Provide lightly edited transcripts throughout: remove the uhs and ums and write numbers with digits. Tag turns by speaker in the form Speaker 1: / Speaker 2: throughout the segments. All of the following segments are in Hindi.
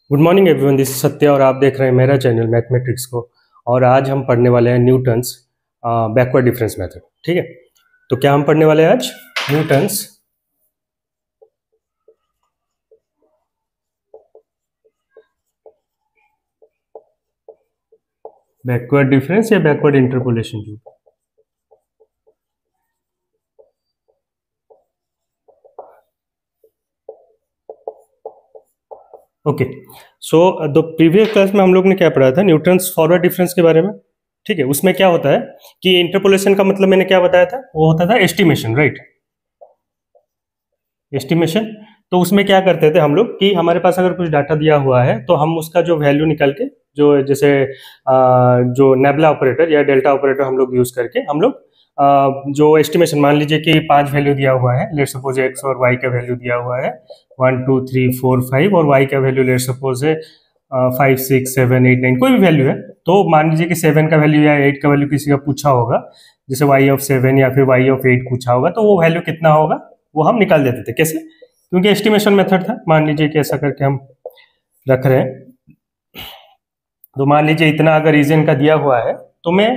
Speaker 1: Good morning everyone, this is सत्य और आप देख रहे हैं मेरा चैनल मैथमेटिक्स को। और आज हम पढ़ने वाले हैं न्यूटन्स बैकवर्ड डिफरेंस मेथड। ठीक है, तो क्या हम पढ़ने वाले हैं आज? न्यूटन्स बैकवर्ड डिफरेंस या backward interpolation rule. Okay, so the previous class में हम लोग ने क्या पढ़ा था? न्यूटन्स फॉरवर्ड डिफरेंस के बारे में। ठीक है, उसमें क्या होता है कि इंटरपोलेशन का मतलब मैंने क्या बताया था? वो होता था एस्टिमेशन, राइट? एस्टिमेशन। तो उसमें क्या करते थे हम लोग कि हमारे पास अगर कुछ डाटा दिया हुआ है तो हम उसका जो वैल्यू निकाल के, जो जैसे जो नेबुला ऑपरेटर या डेल्टा ऑपरेटर हम लोग यूज करके हम लोग जो एस्टिमेशन, मान लीजिए कि 5 वैल्यू दिया हुआ है, लेट सपोज एक्स और वाई का वैल्यू दिया हुआ है 1 2 3 4 5 और वाई का वैल्यू लेट सपोज है 5 6 7 8 9, कोई भी वैल्यू है। तो मान लीजिए कि 7 का वैल्यू या 8 का वैल्यू किसी का पूछा होगा, जैसे वाई ऑफ 7 या फिर वाई ऑफ 8 पूछा होगा, तो वो वैल्यू कितना होगा वो हम निकाल देते थे। कैसे? क्योंकि एस्टिमेशन मेथड था। मान लीजिए कि ऐसा करके हम रख रहे हैं, तो मान लीजिए इतना अगर रीजन का दिया हुआ है तो मैं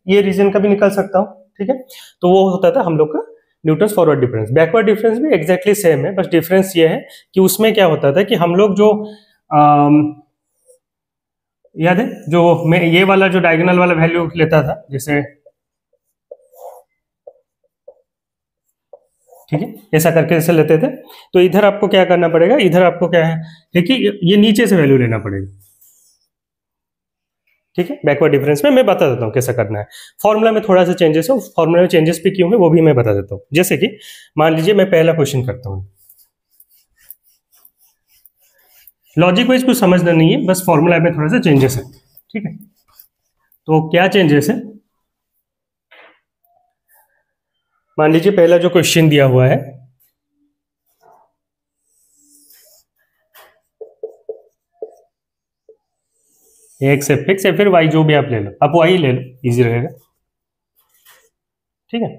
Speaker 1: ये रीजन का भी निकाल सकता हूँ। ठीक है, तो वो होता था हम लोग का Newton's forward difference. Backward difference भी एग्जैक्टली सेम है, बस डिफरेंस ये है कि उसमें क्या होता था कि हम लोग जो याद है, जो मैं ये वाला जो डायगोनल वाला वैल्यू लेता था, जैसे ठीक है ऐसा करके जैसे लेते थे, तो इधर आपको क्या करना पड़ेगा, इधर आपको क्या है कि ये नीचे से वैल्यू लेना पड़ेगा। ठीक है, बैकवर्ड डिफरेंस में मैं बता देता हूँ कैसा करना है। फॉर्मूला में थोड़ा सा चेंजेस है, फॉर्मूला में चेंजेस भी क्यों है वो भी मैं बता देता हूँ। जैसे कि मान लीजिए मैं पहला क्वेश्चन करता हूँ, लॉजिक वाइज कुछ समझना नहीं है, बस फॉर्मूला में थोड़ा सा चेंजेस है। ठीक है, तो क्या चेंजेस है? मान लीजिए पहला जो क्वेश्चन दिया हुआ है, एक्स एफ एक्स या फिर वाई, जो भी आप ले लो, आप वाई ले लो, इजी रहेगा। ठीक है,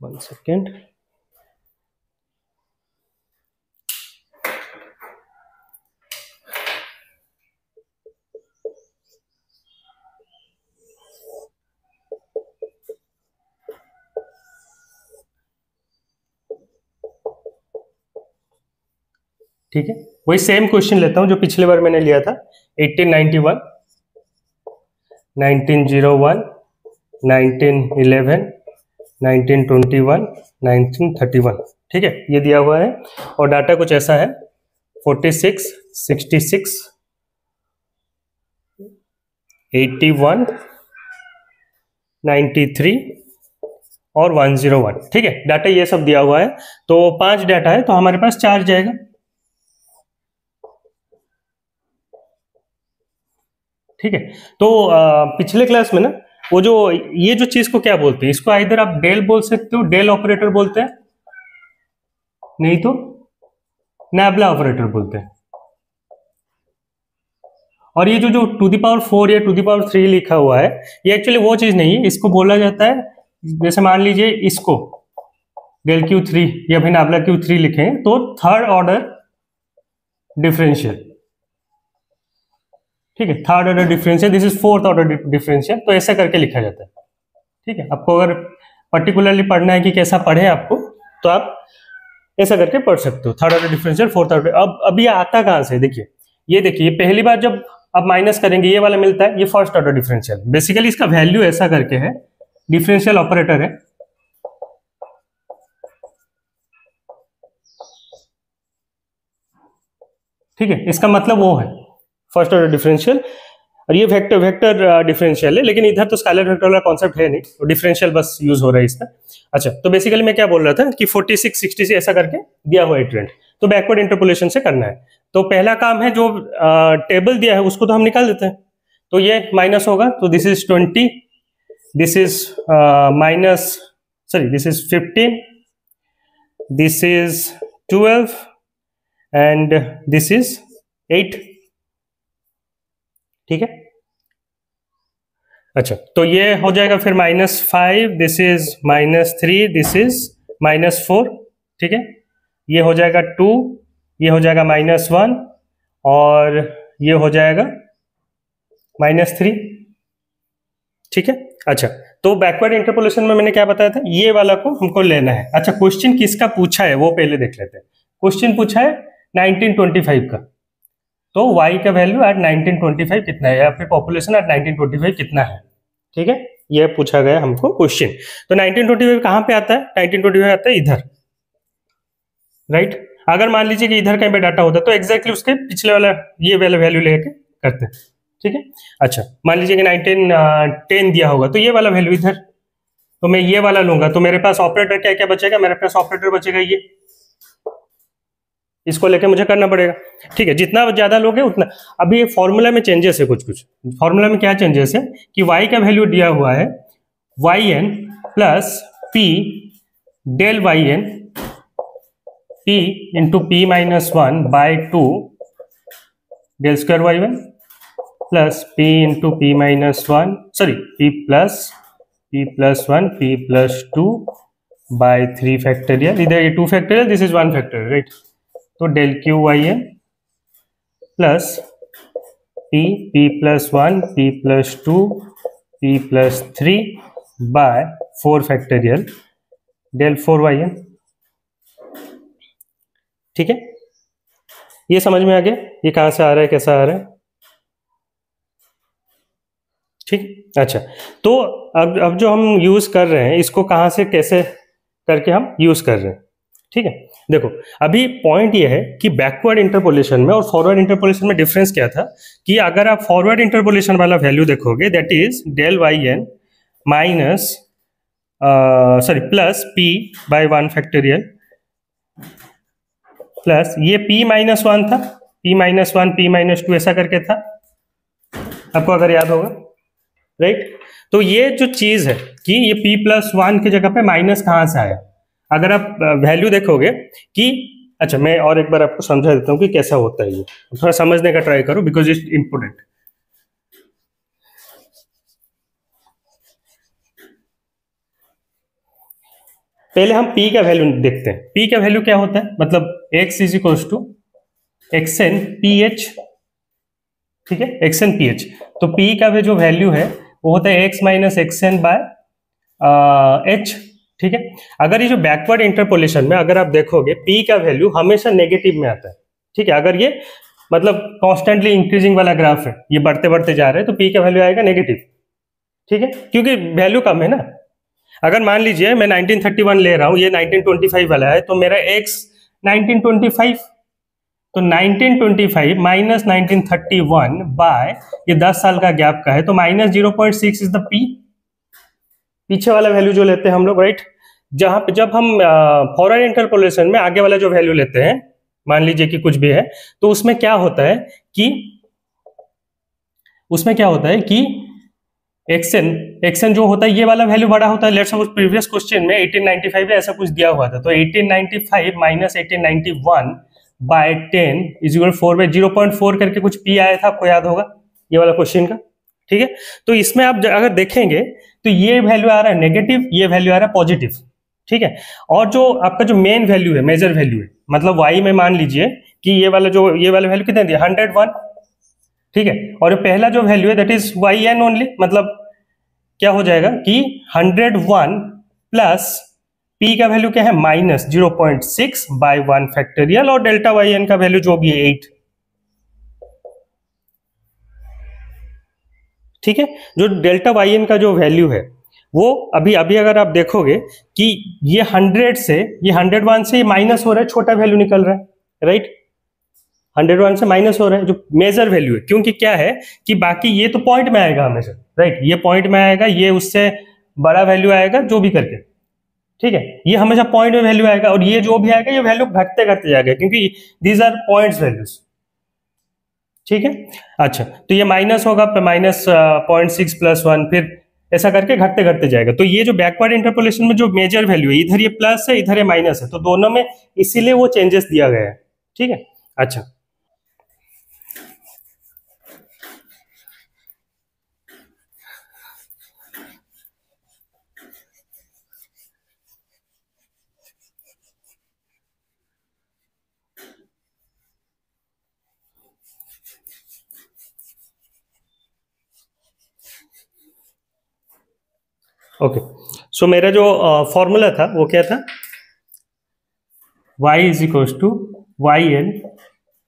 Speaker 1: 1 सेकेंड। ठीक है, वही सेम क्वेश्चन लेता हूं जो पिछले बार मैंने लिया था, 1891, 1901, 1911, 1921, 1931। ठीक है, ये दिया हुआ है और डाटा कुछ ऐसा है 46, 66, 81, 93 और 101। ठीक है, डाटा ये सब दिया हुआ है, तो 5 डाटा है तो हमारे पास 4 जाएगा। ठीक है, तो पिछले क्लास में ना वो जो ये जो चीज को क्या बोलते हैं, इसको इधर आप डेल बोल सकते हो, डेल ऑपरेटर बोलते हैं, नहीं तो नेबुला ऑपरेटर बोलते हैं। और ये जो टू द पावर 4 या टू द पावर 3 लिखा हुआ है, ये एक्चुअली वो चीज नहीं है। इसको बोला जाता है, जैसे मान लीजिए इसको डेल क्यू 3 या फिर नेबुला क्यू 3 लिखें तो थर्ड ऑर्डर डिफरेंशियल। ठीक है, third order differential, this is fourth order differential, तो ऐसा करके लिखा जाता है। ठीक है, आपको अगर पर्टिकुलरली पढ़ना है कि कैसा पढ़े आपको, तो आप ऐसा करके पढ़ सकते हो, third order differential, fourth order. अब ये आता कहां से? देखिए, ये देखिए, पहली बार जब आप माइनस करेंगे ये वाला मिलता है, ये फर्स्ट ऑर्डर डिफरेंशियल। बेसिकली इसका वैल्यू ऐसा करके है, डिफरेंशियल ऑपरेटर है। ठीक है, इसका मतलब वो है फर्स्ट ऑर्डर डिफरेंशियल, और ये वेक्टर वेक्टर डिफरेंशियल है, लेकिन इधर तो स्केलर वेक्टर वाला कॉन्सेप्ट है नहीं, तो डिफरेंशियल बस यूज हो रहा है इसका। अच्छा, तो बेसिकली मैं क्या बोल रहा था कि 46, 60 से ऐसा करके दिया हुआ है ट्रेंड, तो बैकवर्ड इंटरपोलेशन से करना है। तो पहला काम है, जो टेबल दिया है उसको तो हम निकाल देते हैं, तो ये माइनस होगा, तो this is 20, this is minus, sorry this is 15, this is 12 and this is 8। ठीक है, अच्छा, तो ये हो जाएगा फिर -5, दिस इज -3, दिस इज -4। ठीक है, ये हो जाएगा 2, ये हो जाएगा -1 और ये हो जाएगा -3। ठीक है। अच्छा, तो बैकवर्ड इंटरपोलेशन में मैंने क्या बताया था, ये वाला को हमको लेना है। अच्छा, क्वेश्चन किसका पूछा है वो पहले देख लेते हैं। क्वेश्चन पूछा है 1925 का, तो y का वैल्यू एट 1925 कितना है, या फिर पॉपुलेशन एट 1925 कितना है। ठीक है, ये पूछा गया हमको क्वेश्चन। तो 1925 कहाँ पे आता है, 1925 आता है इधर, राइट। अगर मान लीजिए कि इधर कहीं पे डाटा होता है तो एग्जैक्टली उसके पिछले वाला ये वाला वैल्यू लेके करते हैं। ठीक है। अच्छा, मान लीजिए कि 1910 दिया होगा तो ये वाला वैल्यू इधर, तो मैं ये वाला लूंगा, तो मेरे पास ऑपरेटर क्या क्या बचेगा, मेरे पास ऑपरेटर बचेगा ये, इसको लेके मुझे करना पड़ेगा। ठीक है, जितना ज्यादा लोगे उतना। अभी ये फॉर्मूला में चेंजेस है, कुछ कुछ फॉर्मूला में क्या चेंजेस है कि y का वैल्यू दिया हुआ है yn plus p del yn p into p minus 1 by 2 del square y1 plus p into p minus 1, sorry p plus 1 p plus 2 by 3 factorial, इधर ये 2 factorial, this is 1 factorial, right. तो del Q Y N plus p plus 1 p plus 2 p plus 3 by 4 factorial del 4 y n. ठीक है, ये समझ में आ गया ये कहाँ से आ रहा है, कैसा आ रहा है। ठीक। अच्छा, तो अब जो हम यूज कर रहे हैं इसको कहाँ से कैसे करके हम यूज कर रहे हैं। ठीक है, देखो अभी पॉइंट ये है कि बैकवर्ड इंटरपोलेशन में और फॉरवर्ड इंटरपोलेशन में डिफरेंस क्या था कि अगर आप फॉरवर्ड इंटरपोलेशन वाला वैल्यू देखोगे that is del Y N minus sorry plus p by 1 factorial plus ये p माइनस 1 था, p माइनस 1 p माइनस 2 ऐसा करके था, आपको अगर याद होगा, राइट। तो ये जो चीज है कि ये p प्लस 1 की जगह पे माइनस कहाँ से आया, अगर आप वैल्यू देखोगे कि, अच्छा मैं और एक बार आपको समझा देता हूँ कि कैसा होता है ये, थोड़ा समझने का ट्राई करो बिकॉज इट्स इंपोर्टेंट। पहले हम p का वैल्यू देखते हैं। p का वैल्यू क्या होता है, मतलब x is equals to X N P H. ठीक है, एक्स एन पी एच, तो p का जो वैल्यू है वो होता है x minus X N by H. ठीक है, अगर ये जो बैकवर्ड इंटरपोलेशन में अगर आप देखोगे p का वैल्यू हमेशा नेगेटिव में आता है। ठीक है, अगर ये मतलब कॉन्स्टेंटली इंक्रीजिंग वाला ग्राफ है, ये बढ़ते बढ़ते जा रहे हैं, तो p का वैल्यू आएगा नेगेटिव। ठीक है, क्योंकि वैल्यू कम है ना। अगर मान लीजिए मैं 1931 ले रहा हूं, ये 1925 वाला है, तो मेरा x 1925, तो 1925 माइनस 1931 बाय ये 10 साल का गैप का है, तो माइनस 0.6 इज द p, पीछे वाला वैल्यू जो लेते हैं हम लोग, राइट। जहां पे जब हम फॉरवर्ड इंटरपोलेशन में आगे वाला जो वैल्यू लेते हैं, मान लीजिए कि कुछ भी है, तो उसमें क्या होता है कि एक्सएन जो होता है ये वाला वैल्यू बड़ा होता है। लेट्स सपोज प्रीवियस क्वेश्चन में 1895 में ऐसा कुछ दिया हुआ था, तो 1895 minus 1891 by 10 is equal 4 by 0.4 करके कुछ p आया था, आपको याद होगा ये वाला क्वेश्चन का। ठीक है, तो इसमें आप अगर देखेंगे तो ये वैल्यू आ रहा है नेगेटिव, ये वैल्यू आ रहा है पॉजिटिव। ठीक है, और जो आपका जो मेन वैल्यू है, मेजर वैल्यू है, मतलब y में मान लीजिए कि ये वाला वैल्यू कितने दिया, 101। ठीक है, और पहला जो वैल्यू है that is Y N only, मतलब क्या हो जाएगा कि 101 प्लस p का वैल्यू क्या है माइनस 0.6 बाय 1 फैक्टोरियल, और डेल्टा वाई एन का वैल्यू जो भी है 8। ठीक है, जो डेल्टा वाई एन का जो वैल्यू है वो अभी अगर आप देखोगे कि ये 100 से, ये 101 से ये माइनस हो रहा है, छोटा वैल्यू निकल रहा है, राइट। 101 से माइनस हो रहा है जो मेजर वैल्यू है, क्योंकि क्या है कि बाकी ये तो पॉइंट में आएगा हमेशा, राइट। ये पॉइंट में आएगा, ये उससे बड़ा वैल्यू आएगा जो भी करके। ठीक है, ये हमेशा पॉइंट में वैल्यू आएगा, और ये जो भी आएगा ये वैल्यू घटते घटते जाएगा, क्योंकि दीज आर पॉइंट्स वैल्यूज। ठीक है, अच्छा तो ये माइनस होगा, माइनस 0.6 प्लस 1, फिर ऐसा करके घटते घटते जाएगा। तो ये जो बैकवर्ड इंटरपोलेशन में जो मेजर वैल्यू है, इधर ये प्लस है, इधर ये माइनस है, तो दोनों में इसीलिए वो चेंजेस दिया गया है। ठीक है, अच्छा ओके, सो मेरा जो फॉर्मूला था वो क्या था, y is equals to Y N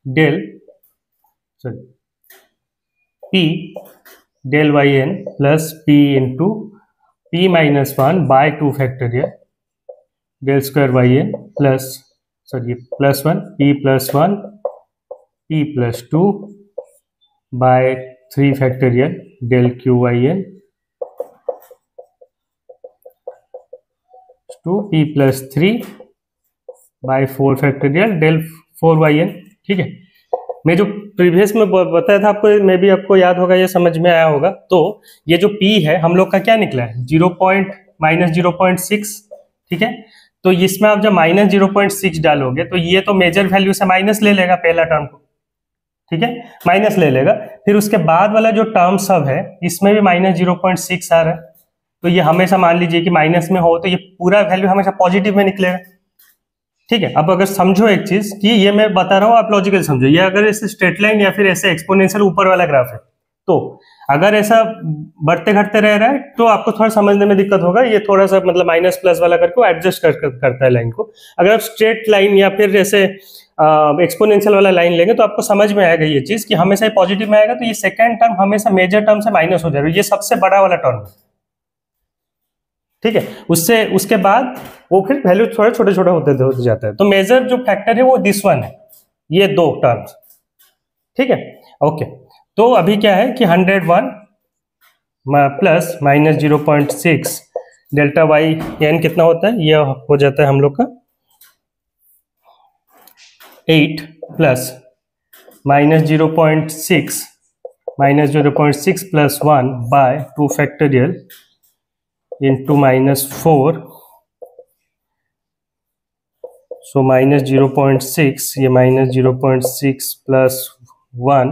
Speaker 1: del sorry p del Y N plus p into p minus one by 2 factorial del square Y N plus sorry plus one p plus one p plus two by 3 factorial del Q Y N two p plus three by 4 factorial del 4y n। ठीक है, मैं जो प्रीवियस में बताया था आपको, मे भी आपको याद होगा, ये समझ में आया होगा। तो ये जो p है हम लोग का क्या निकला है, -0.6। ठीक है, तो इसमें आप जब -0.6 डालोगे तो ये तो मेजर वैल्यू से माइनस ले लेगा पहला टर्म को। ठीक है, माइनस ले लेगा, फिर उसके बाद वाला जो टर्म सब है इसमें भी -0.6 आ रहा है। तो ये हमेशा मान लीजिए कि माइनस में हो तो ये पूरा वैल्यू हमेशा पॉजिटिव में निकलेगा। ठीक है, अब अगर समझो एक चीज कि ये मैं बता रहा हूँ, आप लॉजिकल समझो, ये अगर ऐसे स्ट्रेट लाइन या फिर ऐसे एक्सपोनेंशियल ऊपर वाला ग्राफ है, तो अगर ऐसा बढ़ते घटते रह रहा है तो आपको थोड़ा समझने में दिक्कत होगा। ये थोड़ा सा मतलब माइनस प्लस वाला करके एडजस्ट करता है लाइन को। अगर आप स्ट्रेट लाइन या फिर ऐसे एक्सपोनेंशियल वाला लाइन लेंगे तो आपको समझ में आएगा ये चीज कि हमेशा पॉजिटिव में आएगा। तो ये सेकेंड टर्म हमेशा मेजर टर्म से माइनस हो जाएगा, ये सबसे बड़ा वाला टर्म है। ठीक है, उससे उसके बाद वो फिर वैल्यू थोड़ा छोटे छोटे होते जाता है। तो मेजर जो फैक्टर है वो दिस वन है, ये दो टर्म्स। ठीक है, ओके, तो अभी क्या है कि 101 प्लस -0.6 डेल्टा वाई एन कितना होता है, ये हो जाता है हम लोग का 8 plus -0.6 plus 1 by 2 factorial into -4, so -0.6, ये -0.6 plus 1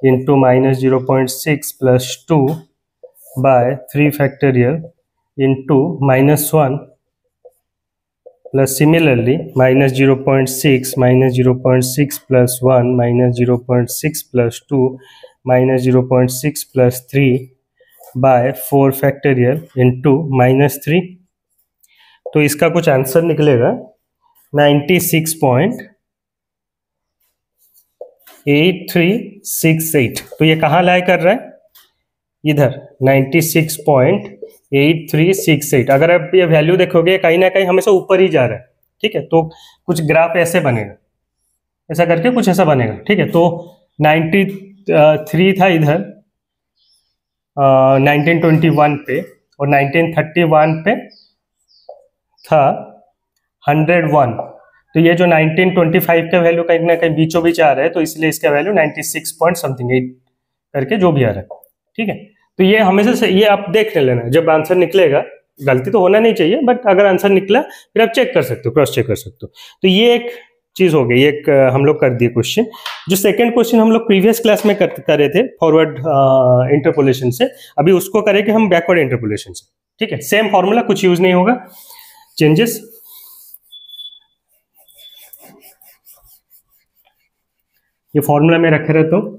Speaker 1: into -0.6 plus 2 by 3 factorial into -1 plus similarly -0.6 plus 1 -0.6 plus 2 -0.6 plus 3 by 4 factorial into -3। तो इसका कुछ आंसर निकलेगा 96.8368। तो ये कहाँ लाई कर रहा है, इधर 96.8368। अगर आप ये वैल्यू देखोगे कहीं ना कहीं हमेशा ऊपर ही जा रहा है। ठीक है, तो कुछ ग्राफ ऐसे बनेगा, ऐसा करके कुछ ऐसा बनेगा। ठीक है, तो 93 था इधर 1921 पे, और 1931 पे था 101। तो ये जो 1925 का वैल्यू कहीं ना कहीं बीचों बीच आ रहा है, तो इसलिए इसका वैल्यू 96 पॉइंट समथिंग 8 करके जो भी आ रहा है। ठीक है, तो ये हमेशा से ये आप देख लेना, जब आंसर निकलेगा, गलती तो होना नहीं चाहिए, बट अगर आंसर निकला फिर आप चेक कर सकते हो, क्रॉस चेक कर सकते हो। तो ये एक चीज हो गई, एक हम लोग कर दिए क्वेश्चन। जो सेकंड क्वेश्चन हम लोग प्रीवियस क्लास में करे थे फॉरवर्ड इंटरपोलेशन से, अभी उसको करेंगे हम बैकवर्ड इंटरपोलेशन से। ठीक है, सेम फॉर्मूला, कुछ यूज नहीं होगा, चेंजेस। ये फॉर्मूला में रखे रहता हूं।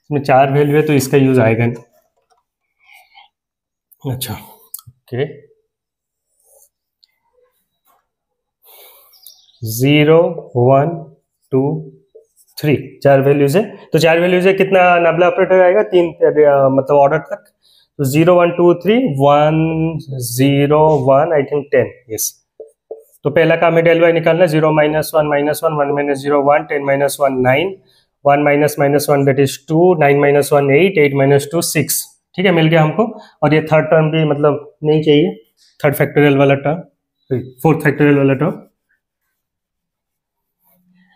Speaker 1: इसमें 4 वैल्यू है तो इसका यूज आएगा नहीं। अच्छा, ओके, 0 1 2 3 4 वैल्यूज है। तो 4 वैल्यूज है, कितना नाबला ऑपरेटर आएगा, 3 मतलब ऑर्डर तक। तो 0 1 2 3 1 0 1 आई थिंक 10। यस, तो पहला काम है डेल वाई निकालना, 0 -1 -1 1 -0 1 10 -1 9 1 -1 दैट इज 2 9 -1 8 8 -2 6। ठीक है, मिल गया हमको। और ये थर्ड टर्म भी मतलब नहीं चाहिए, थर्ड फैक्टोरियल वाला टर्म, फोर्थ फैक्टोरियल वाला टर्म,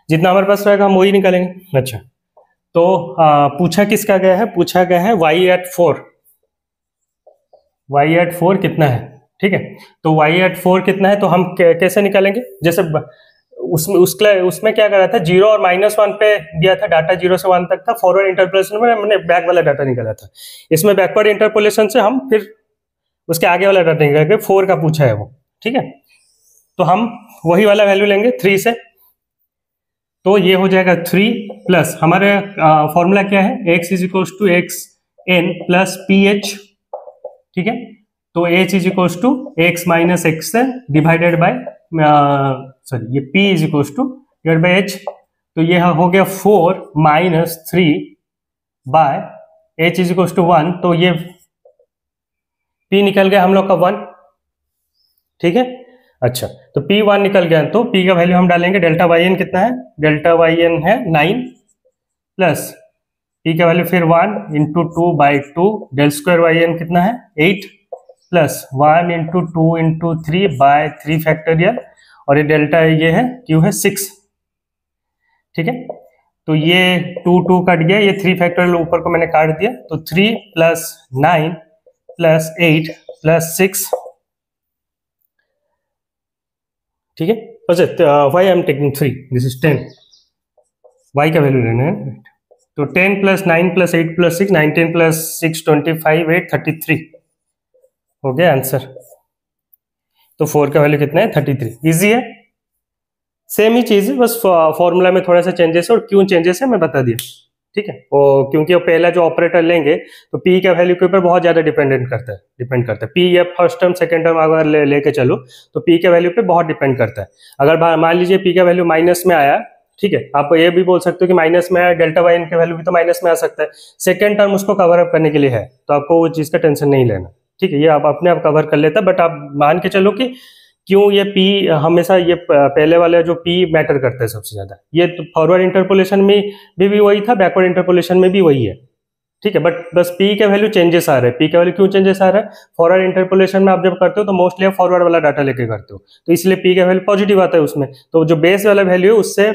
Speaker 1: जितना हमारे पास रहेगा हम वही निकालेंगे। अच्छा, तो पूछा किसका गया है, पूछा गया है y@4 कितना है। ठीक है, तो y@4 कितना है, तो हम कैसे निकालेंगे, जैसे उसमें क्या करा था, 0 और -1 पे दिया था डाटा, 0 से 1 तक था। फॉरवर्ड इंटरपोलेशन में हमने बैक वाला डाटा निकाला था। इसमें बैकवर्ड इंटरपोलेशन से हम फिर उसके आगे वाला डाटा निकाल के 4 का पूछा है वो, ठीक है। तो हम वही वाला वैल्यू लेंगे 3 से, तो ये हो जाएगा 3 प्लस हमारे फॉर्मूला क्या है, x = xn प्लस ph, ठीक है। तो h = x - xn divided by ये p डिवाइडेड बाय h, तो ये हो गया 4 - 3 बाय h = 1, तो ये p निकल गया हम लोग का 1, ठीक है। अच्छा, तो p1 निकल गया, तो p का वैल्यू हम डालेंगे, डेल्टा yn कितना है, डेल्टा yn है 9 प्लस p का वैल्यू फिर 1 × 2/2, डेल स्क्वायर yn कितना है 8 प्लस 1 × 2 × 3/3 फैक्टोरियल, और ये डेल्टा ये है q है 6, ठीक है। तो ये 2 कट गया, ये 3 फैक्टोरियल ऊपर को मैंने काट दिया, तो 3 + 9 + 8 + 6, ठीक है। Why I am taking 3, this is 10, Y का वैल्यू लेना है, तो 10 + 9 + 8 + 6, 19 + 6 25, 8 33 हो गया आंसर। तो 4 का वैल्यू कितना है 33, इजी है, सेम ही चीज है, बस फॉर्मूला में थोड़ा सा चेंजेस है, और क्यों चेंजेस है मैं बता दिया, ठीक है। वो क्योंकि वो पहला जो ऑपरेटर लेंगे तो p का वैल्यू के ऊपर बहुत ज्यादा डिपेंड करता है, p या फर्स्ट टर्म सेकंड टर्म अगर लेके चलो तो p के वैल्यू पे बहुत डिपेंड करता है। अगर मान लीजिए p का वैल्यू माइनस में आया, ठीक है, आप ये भी बोल सकते हो कि माइनस में आया, डेल्टा वाई का वैल्यू भी तो माइनस में आ सकता है, सेकंड टर्म उसको कवर अप करने के लिए है, तो आपको वो चीज का टेंशन नहीं लेना, ठीक है, ये आप अपने आप कवर कर लेता है। बट आप मान के चलो कि क्यों ये p हमेशा ये पहले वाला जो p मैटर करता है सबसे ज्यादा, ये तो फॉरवर्ड इंटरपोलेशन में भी वही था, बैकवर्ड इंटरपोलेशन में भी वही है, ठीक है। बट बस p के वैल्यू चेंजेस आ रहे हैं, p के वैल्यू क्यों चेंजेस आ रहा है, फॉरवर्ड इंटरपोलेशन में आप जब करते हो तो मोस्टली आप फॉरवर्ड वाला डाटा लेके करते हो, तो इसलिए p का वैल्यू पॉजिटिव आता है उसमें, तो जो बेस वाला वैल्यू है उससे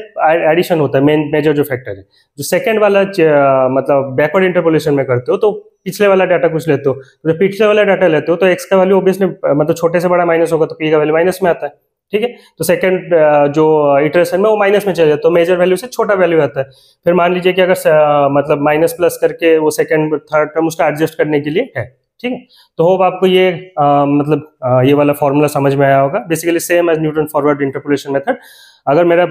Speaker 1: एडिशन होता है, मेजर जो फैक्टर है। जो सेकंड वाला मतलब बैकवर्ड इंटरपोलेशन में करते हो तो पिछले वाला डाटा कुछ लेते हो, तो जब पिछले वाला डाटा लेते हो तो x का वैल्यू ऑब्वियसली मतलब छोटे से बड़ा माइनस होगा, तो p का वैल्यू माइनस में आता है, ठीक है। तो सेकंड जो इटरेशन में वो माइनस में चले जाता है, तो मेजर वैल्यू से छोटा वैल्यू आता है। फिर मान लीजिए कि अगर मतलब माइनस प्लस करके वो सेकंड थर्ड टर्म उसका एडजस्ट करने के लिए है, ठीक है। तो होप आपको ये ये वाला फॉर्मूला समझ में आया होगा, basically same as Newton forward interpolation method. अगर मेरा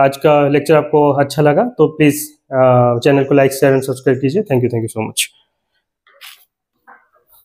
Speaker 1: आज का लेक्चर आपको अच्छा लगा तो प्लीज चैनल को लाइक शेयर एंड सब्सक्राइब कीजिए। Thank you so much.